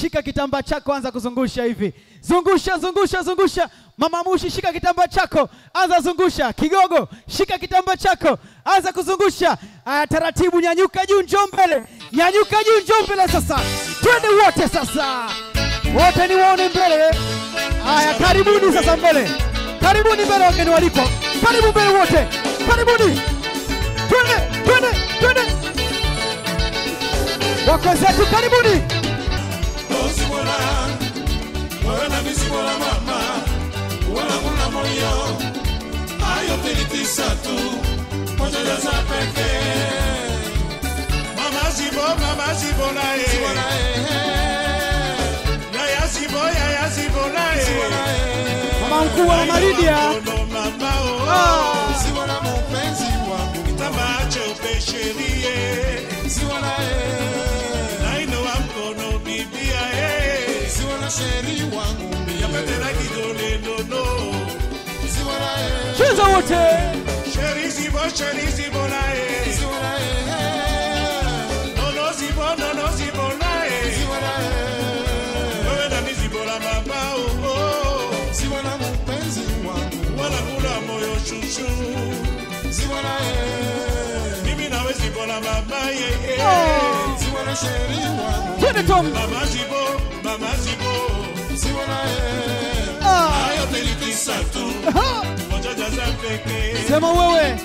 shika kitambaa chako, anza kuzungusha hivi. Zungusha, zungusha, zungusha. Mama Mushi, shika kitambaa chako, anza zungusha. Kigogo, shika kitambaa chako, anza kuzungusha. Aya, taratibu, nyanyuka juu, njoo mbele. Nyanyuka juu, njoo mbele sasa. Twende wote sasa. Wote ni waone mbele. Aya, karibuni sasa mbele. Karibuni mbele wageni waliko. Karibu mbele wote. Karibuni. Twende, twende, twende. Wako zetu karibuni. Osibola, wana misibola mama, wana kuna moyo, ayo telitisa tu, moja ya zapeke. Mama zibo na ya zibo na Mama mkuu wa Maridia. Ziwana mpenzi wangu, kitamacho pesherie. Ziwana naino wamkono bibia Ziwana sheri wangu mi yapetela kidole dono. Ziwana Cheza wote. Sheri zibo na Ziwana no zibo na Ziwana wewe na mizibo la mama Ziwana mpenzi wangu, wala kula moyo shushu. Ziwana mimi nawe zibo la mama Ziwana sheri wangu. Twende Tom. Mama zibo Ziwana ayo telitisa tu, moja jaza peke. Sema wewe.